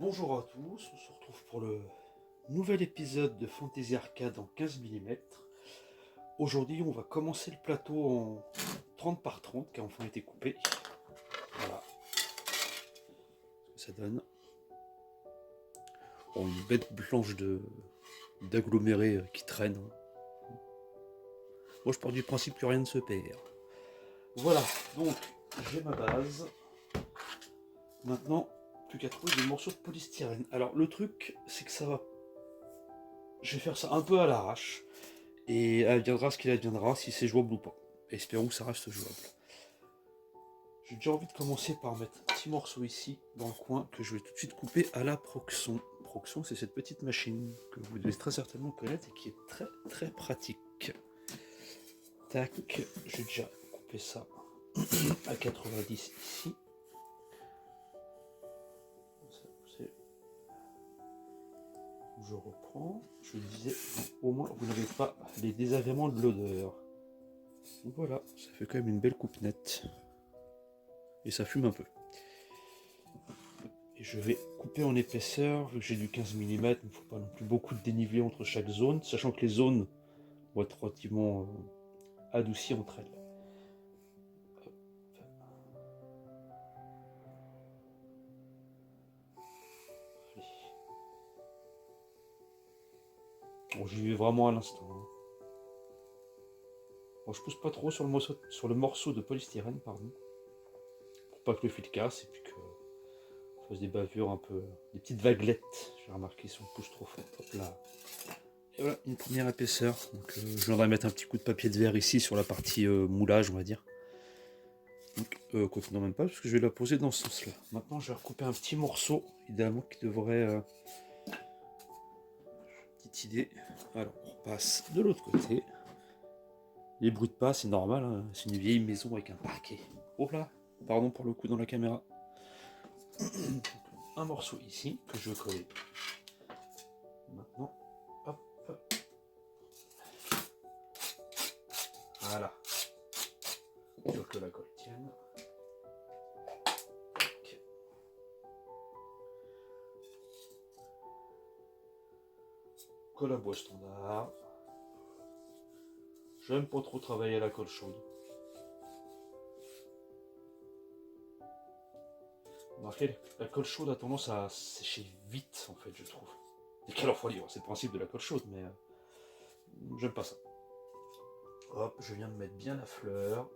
Bonjour à tous, on se retrouve pour le nouvel épisode de Fantasy Arcade en 15 mm. Aujourd'hui, on va commencer le plateau en 30 par 30 qui a enfin été coupé. Voilà ce que ça donne. Bon, une bête blanche d'aggloméré qui traîne. Moi, je pars du principe que rien ne se perd. Voilà, donc j'ai ma base. Maintenant, plus qu'à trouver des morceaux de polystyrène. Alors, le truc, c'est que ça va. Je vais faire ça un peu à l'arrache. Et adviendra ce qu'il adviendra, si c'est jouable ou pas. Espérons que ça reste jouable. J'ai déjà envie de commencer par mettre un petit morceau ici, dans le coin, que je vais tout de suite couper à la Proxxon. Proxxon, c'est cette petite machine que vous devez très certainement connaître et qui est très très pratique. Tac, j'ai déjà coupé ça à 90 ici. Je reprends. Je disais, au moins vous n'avez pas les désagréments de l'odeur. Voilà, ça fait quand même une belle coupe nette. Et ça fume un peu. Et je vais couper en épaisseur, vu que j'ai du 15 mm, il ne faut pas non plus beaucoup de dénivelé entre chaque zone, sachant que les zones vont être relativement adoucies entre elles. Bon, j'y vais vraiment à l'instant. Bon, je pousse pas trop sur le morceau de polystyrène, pardon, pour pas que le fil casse et puis que fasse des bavures un peu, des petites vaguelettes. J'ai remarqué si on pousse trop fort. Hop là. Et voilà, une première épaisseur. Donc, je viendrai mettre un petit coup de papier de verre ici sur la partie moulage, on va dire. Donc, continuons même pas, parce que je vais la poser dans ce sens-là. Maintenant, je vais recouper un petit morceau, idéalement, qui devrait... petite idée. Alors, on repasse de l'autre côté. Les bruits de pas, c'est normal, hein. C'est une vieille maison avec un parquet. Oh là, pardon pour le coup dans la caméra. Un morceau ici, que je vais coller. Maintenant, hop. Voilà. Sûr que la colle tienne. Colle à bois standard. J'aime pas trop travailler à la colle chaude. Remarquez, la colle chaude a tendance à sécher vite, en fait, je trouve. Et quelle refroidir, c'est le principe de la colle chaude, mais j'aime pas ça. Hop, je viens de mettre bien la fleur.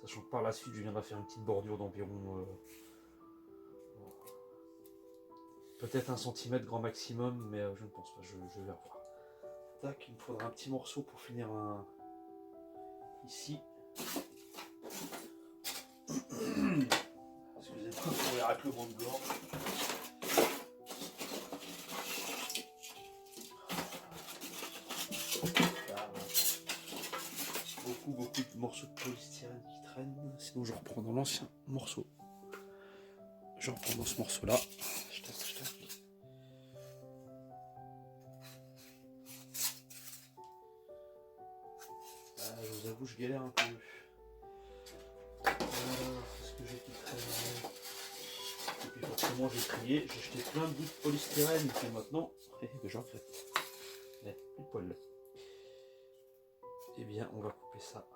Sachant que par la suite, je viendrai faire une petite bordure d'environ... peut-être 1 cm grand maximum, mais je ne pense pas, je vais revoir. Tac, il me faudra un petit morceau pour finir un... ici. Excusez-moi pour les raclements de gorge. Beaucoup de morceaux de polystyrène qui traînent. Sinon je reprends dans l'ancien morceau. Je reprends dans ce morceau là. Je tape. Je vous avoue, je galère un peu. Qu'est-ce que j'ai tout traîné? Et puis forcément j'ai trié, j'ai jeté plein de bouts de polystyrène et maintenant, je regrette. Mais plus de poil. Eh bien, on va couper ça.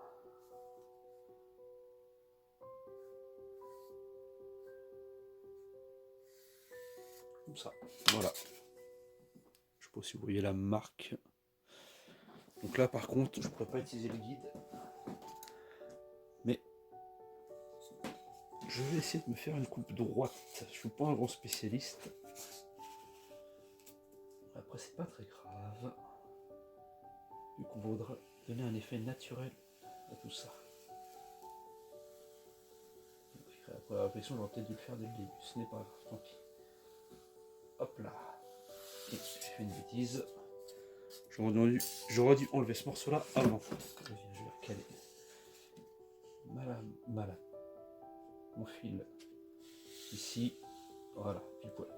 Comme ça. Voilà. Je sais pas si vous voyez la marque. Donc là, par contre, je ne pourrais pas utiliser le guide. Mais je vais essayer de me faire une coupe droite. Je ne suis pas un grand spécialiste. Après, c'est pas très grave. Vu qu'on voudra donner un effet naturel à tout ça. Après la réflexion, j'aurais peut-être dû le faire dès le début. Ce n'est pas grave, tant pis. Hop là. J'ai fait une bêtise. J'aurais dû enlever ce morceau-là avant. Je vais recaler. Malade. Mon fil. Ici. Voilà, pile poil.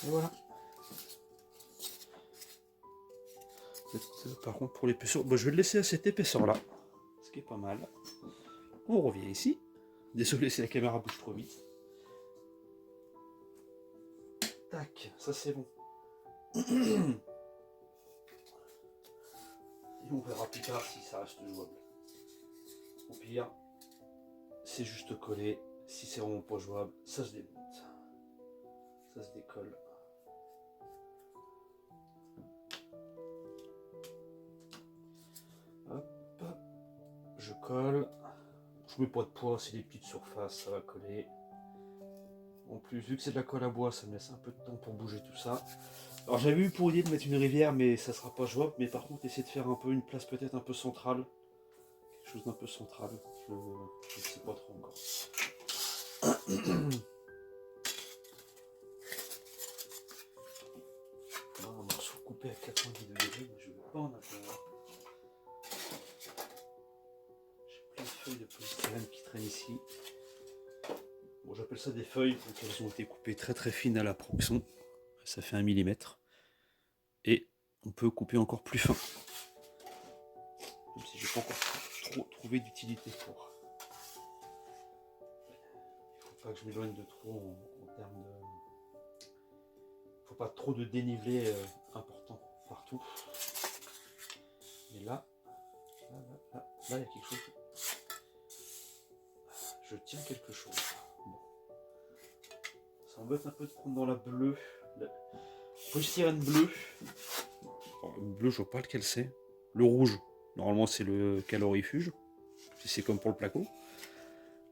Et voilà. Par contre, pour l'épaisseur, je vais le laisser à cette épaisseur-là. Ce qui est pas mal. On revient ici. Désolé si la caméra bouge trop vite. Tac, ça c'est bon. Et on verra plus tard si ça reste jouable. Au pire, c'est juste collé. Si c'est vraiment pas jouable, ça se démonte. Ça se décolle. Hop, je colle. Je mets pas de poids, c'est des petites surfaces, ça va coller. En plus, vu que c'est de la colle à bois, ça me laisse un peu de temps pour bouger tout ça. Alors j'avais eu pour idée de mettre une rivière, mais ça sera pas jouable. Mais par contre, essayer de faire un peu une place peut-être un peu centrale. Quelque chose d'un peu central. Je ne sais pas trop encore. Un morceau coupé à 90 degrés, mais je ne veux pas en avoir. J'ai plein de feuilles de polystyrène qui traînent ici. Bon, j'appelle ça des feuilles, donc elles ont été coupées très très fines à la proxon. Ça fait 1 millimètre. Et on peut couper encore plus fin. Même si je n'ai pas encore trop trouvé d'utilité pour. Il ne faut pas que je m'éloigne de trop en termes de. Il ne faut pas trop de dénivelé important partout. Mais là, il y a quelque chose. Je tiens quelque chose. Bon. Ça m'embête un peu de prendre dans la bleue. La polystyrène bleu. Alors, le bleu, je vois pas lequel c'est. Le rouge, normalement c'est le calorifuge. C'est comme pour le placo.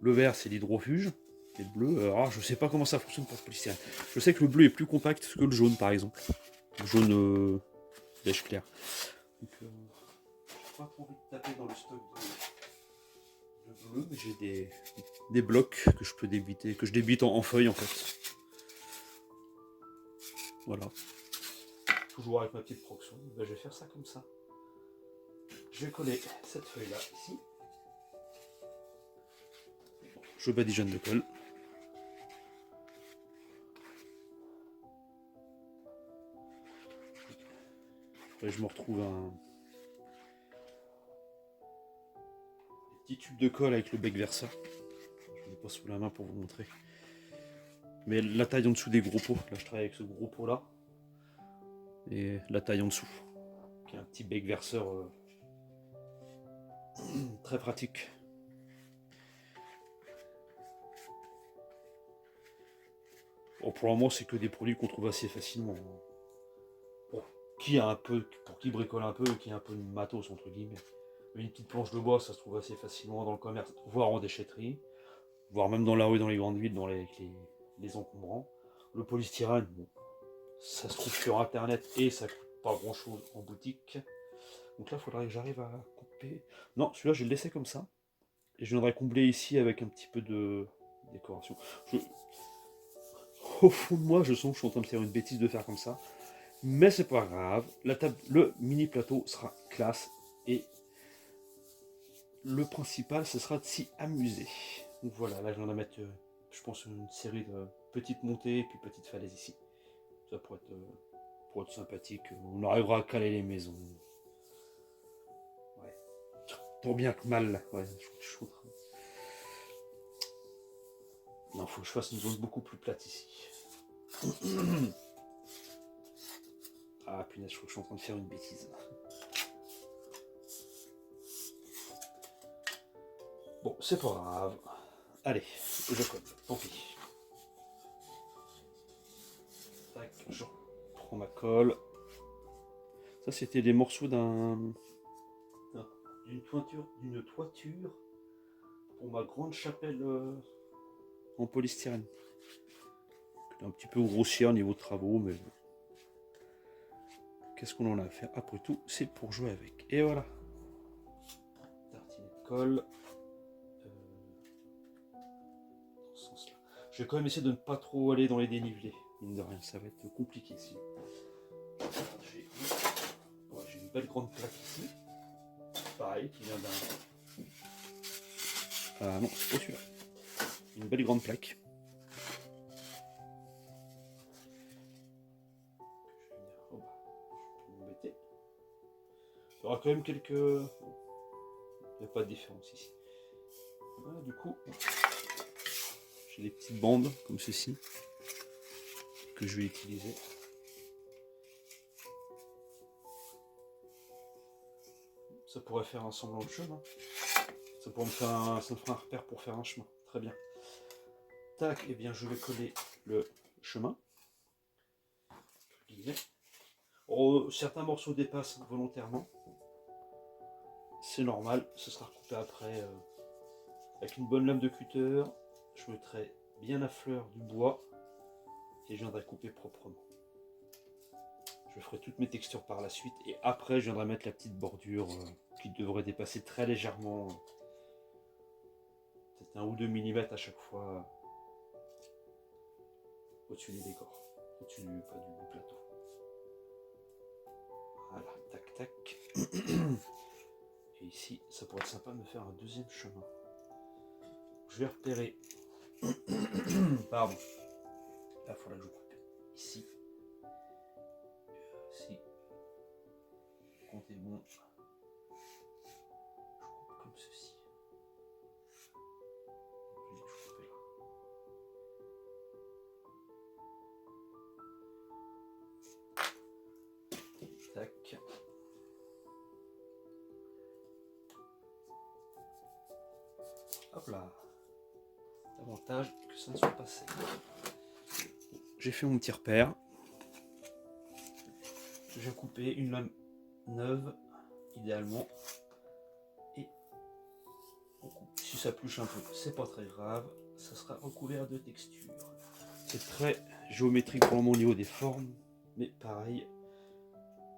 Le vert, c'est l'hydrofuge. Et le bleu, alors je sais pas comment ça fonctionne pour le polystyrène. Je sais que le bleu est plus compact que le jaune, par exemple. Le jaune beige clair. Donc, j'ai pas trop envie de taper dans le stock de bleu, mais j'ai des blocs que je peux débiter, que je débite en feuilles en fait. Voilà. Toujours avec ma petite proxon. Ben, je vais faire ça comme ça. Je vais coller cette feuille là ici. Je badigeonne de colle. Après, je me retrouve un petit tube de colle avec le bec Versa. Je ne l'ai pas sous la main pour vous montrer. Mais la taille en dessous des gros pots. Là, je travaille avec ce gros pot là. Et la taille en dessous. Qui est un petit bec verseur très pratique. Bon, pour le moment, c'est que des produits qu'on trouve assez facilement. Pour qui bricole un peu, qui a un peu de matos entre guillemets. Une petite planche de bois, ça se trouve assez facilement dans le commerce, voire en déchetterie, voire même dans la rue, dans les grandes villes, avec les encombrants. Le polystyrène, bon, ça se trouve sur internet et ça coûte pas grand chose en boutique. Donc là, il faudrait que j'arrive à couper. Non, celui-là, je vais le laisser comme ça. Et je viendrai combler ici avec un petit peu de décoration. Au fond de moi, je sens que je suis en train de faire une bêtise de faire comme ça. Mais c'est pas grave. Le mini plateau sera classe. Et le principal, ce sera de s'y amuser. Donc voilà, là je viens de mettre, je pense, une série de petites montées et puis petites falaises ici. Ça pourrait être sympathique. On arrivera à caler les maisons. Ouais. Tant bien que mal. Ouais, je suis en train. Non, faut que je fasse une zone beaucoup plus plate ici. Ah punaise, je crois que je suis en train de faire une bêtise. Bon, c'est pas grave. Allez, je colle, tant pis. Tac, je prends ma colle. Ça, c'était des morceaux d'une toiture pour ma grande chapelle en polystyrène. Un petit peu grossière au niveau de travaux, mais bon. Qu'est-ce qu'on en a à faire? Après tout, c'est pour jouer avec. Et voilà. Tartinet de colle. Dans ce sens-là. Je vais quand même essayer de ne pas trop aller dans les dénivelés. Mine de rien, ça va être compliqué ici. J'ai une belle grande plaque ici. Pareil, qui vient d'un. Ah non, c'est pas celui-là. Une belle grande plaque. Je vais venir. Oh bah, je peux m'embêter. aura quand même quelques... Il n'y a pas de différence ici. Voilà, du coup, j'ai des petites bandes comme ceci que je vais utiliser. Ça pourrait faire un semblant de chemin. Ça pourrait me faire ça me fera un repère pour faire un chemin. Très bien. Tac, et bien je vais coller le chemin. Oh, certains morceaux dépassent volontairement. C'est normal, ce sera recoupé après avec une bonne lame de cutter. Je mettrai bien à fleur du bois et je viendrai couper proprement. Je ferai toutes mes textures par la suite et après je viendrai mettre la petite bordure qui devrait dépasser très légèrement, peut-être 1 ou 2 mm à chaque fois au-dessus des décors, au-dessus du plateau. Voilà, tac tac. Et ici, ça pourrait être sympa de me faire un deuxième chemin. Je vais repérer. Pardon. Là, il faudra que je coupe ici. Si. Comptez bon. Je coupe comme ceci. Je coupe là. Tac. Hop là. L'avantage que ça ne soit pas sec. J'ai fait mon petit repère. Je vais couper une lame neuve, idéalement. Et on coupe. Si ça pluche un peu, c'est pas très grave. Ça sera recouvert de texture. C'est très géométrique pour mon niveau des formes. Mais pareil.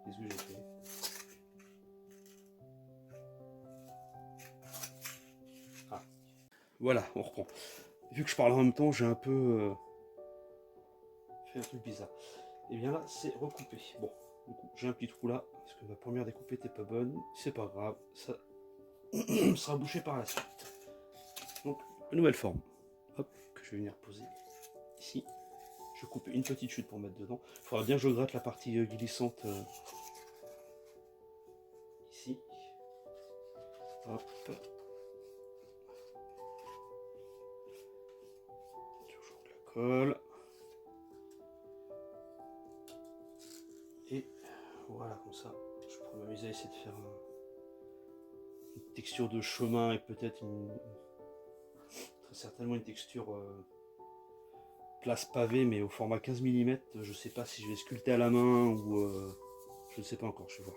Qu'est-ce que j'ai fait? Ah. Voilà, on reprend. Vu que je parle en même temps, j'ai un peu fait un truc bizarre. Et bien là, c'est recoupé. Bon, du coup, j'ai un petit trou là, parce que ma première découpée n'était pas bonne. C'est pas grave, ça sera bouché par la suite. Donc, nouvelle forme. Hop, que je vais venir poser ici. Je coupe une petite chute pour mettre dedans. Il faudra bien que je gratte la partie glissante ici. Hop. Toujours de la colle. Et voilà, comme ça, je pourrais m'amuser à essayer de faire une texture de chemin et peut-être très certainement une texture place pavée, mais au format 15 mm. Je sais pas si je vais sculpter à la main ou je ne sais pas encore, je vais voir.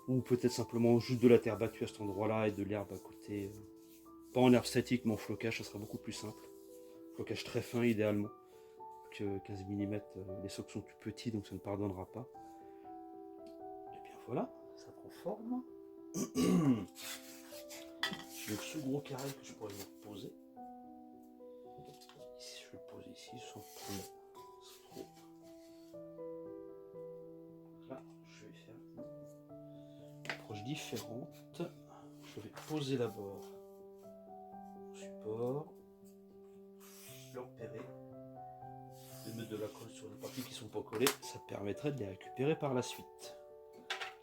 Ou peut-être simplement juste de la terre battue à cet endroit-là et de l'herbe à côté. Pas en herbe statique, mais en flocage, ça sera beaucoup plus simple. Flocage très fin idéalement. Que 15 mm, les socs sont tout petits, donc ça ne pardonnera pas. Et bien voilà, ça prend forme. J'ai ce gros carré que je pourrais me poser. Ici, je vais le poser ici sans trop. Là, je vais faire une approche différente. Je vais poser d'abord mon support, le repérer, de mettre de la colle sur les parties qui ne sont pas collées. Ça permettrait de les récupérer par la suite.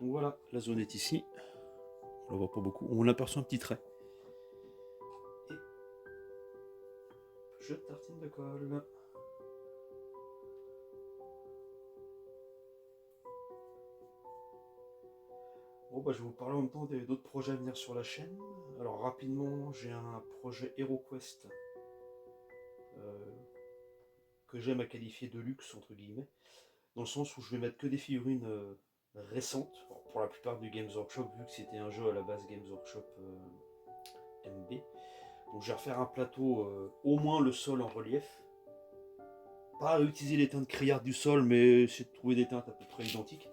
Donc voilà, la zone est ici. On la voit pas beaucoup. On aperçoit un petit trait. Et je tartine de colle. Bon bah je vais vous parler en même temps d'autres projets à venir sur la chaîne. Alors rapidement, j'ai un projet HeroQuest que j'aime à qualifier de luxe entre guillemets, dans le sens où je vais mettre que des figurines récentes, alors, pour la plupart du Games Workshop, vu que c'était un jeu à la base Games Workshop MB. Donc je vais refaire un plateau, au moins le sol en relief. Pas utiliser les teintes criardes du sol, mais essayer de trouver des teintes à peu près identiques.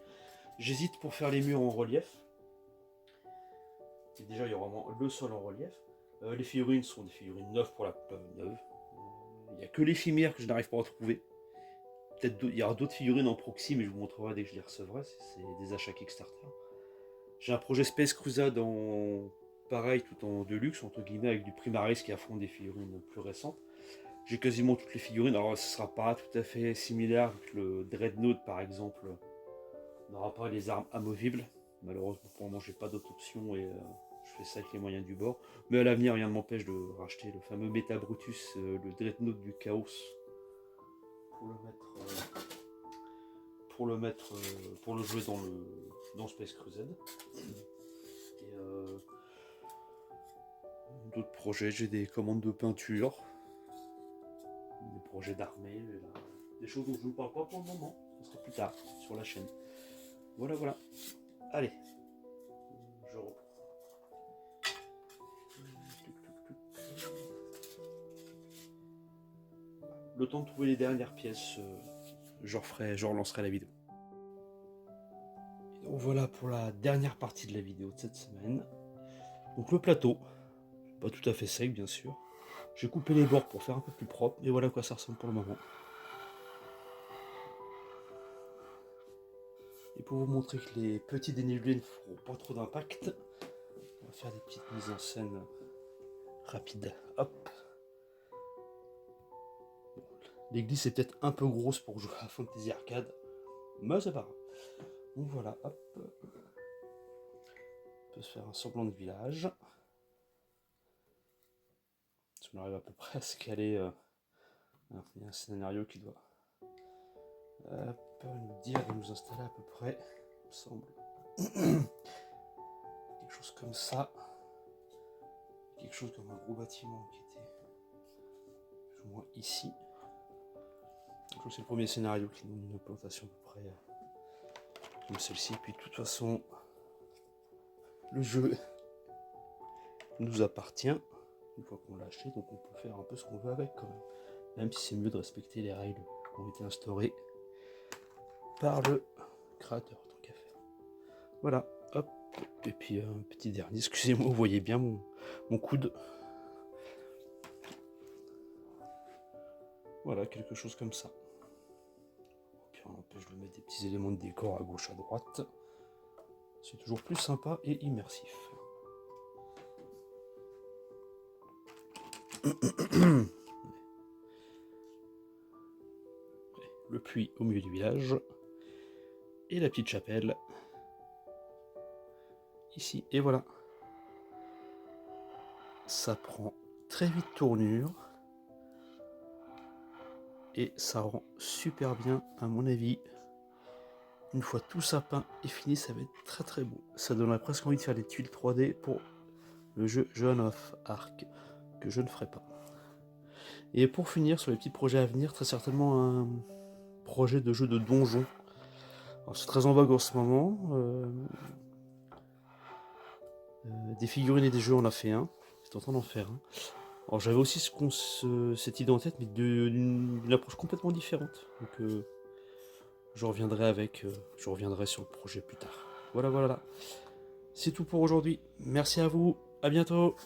J'hésite pour faire les murs en relief. Et déjà, il y aura vraiment le sol en relief. Les figurines sont des figurines neuves pour la neuve. Il n'y a que les chimères que je n'arrive pas à trouver. Peut-être il y aura d'autres figurines en proxy, mais je vous montrerai dès que je les recevrai. C'est des achats Kickstarter. J'ai un projet Space Crusade en pareil, tout en deluxe, entre guillemets, avec du Primaris qui affronte des figurines plus récentes. J'ai quasiment toutes les figurines. Alors, ce ne sera pas tout à fait similaire, vu que le Dreadnought, par exemple, n'aura pas les armes amovibles. Malheureusement pour le moment j'ai pas d'autre option et je fais ça avec les moyens du bord. Mais à l'avenir rien ne m'empêche de racheter le fameux Beta Brutus, le Dreadnought du Chaos, pour le mettre, pour le jouer dans Space Crusade. Et d'autres projets, j'ai des commandes de peinture, des projets d'armée, des choses dont je ne vous parle pas pour le moment, ça sera plus tard sur la chaîne. Voilà, voilà. Allez, je reprends. Le temps de trouver les dernières pièces, je relancerai la vidéo. Et donc voilà pour la dernière partie de la vidéo de cette semaine. Donc le plateau, pas tout à fait sec bien sûr. J'ai coupé les bords pour faire un peu plus propre, et voilà à quoi ça ressemble pour le moment. Et pour vous montrer que les petits dénivelés ne feront pas trop d'impact, on va faire des petites mises en scène rapides. Hop. Bon, l'église est peut-être un peu grosse pour jouer à Fantasy Arcade, mais c'est pas grave. Donc voilà, hop. On peut se faire un semblant de village. Si on arrive à peu près à se caler, il y a un scénario qui doit nous dire de nous installer à peu près, il me semble. Quelque chose comme ça. Quelque chose comme un gros bâtiment qui était plus ou moins ici. Donc c'est le premier scénario qui nous donne une plantation à peu près comme celle-ci. Puis de toute façon, le jeu nous appartient une fois qu'on l'a acheté, donc on peut faire un peu ce qu'on veut avec quand même. Même si c'est mieux de respecter les règles qui ont été instaurées par le créateur, tant qu'à faire. Voilà, hop, et puis un petit dernier, excusez-moi, vous voyez bien mon coude. Voilà, quelque chose comme ça. Puis on empêche de mettre des petits éléments de décor à gauche, à droite. C'est toujours plus sympa et immersif. Le puits au milieu du village. Et la petite chapelle. Ici, et voilà. Ça prend très vite tournure. Et ça rend super bien, à mon avis. Une fois tout ça peint et fini, ça va être très très beau. Ça donnerait presque envie de faire des tuiles 3D pour le jeu Joan of Arc, que je ne ferai pas. Et pour finir, sur les petits projets à venir, très certainement un projet de jeu de donjon. C'est très en vogue en ce moment. Des figurines et des jeux, on a fait un. J'étais en train d'en faire un. Alors j'avais aussi cette idée en tête, mais d'une approche complètement différente. Donc je reviendrai sur le projet plus tard. Voilà, voilà. C'est tout pour aujourd'hui. Merci à vous. À bientôt.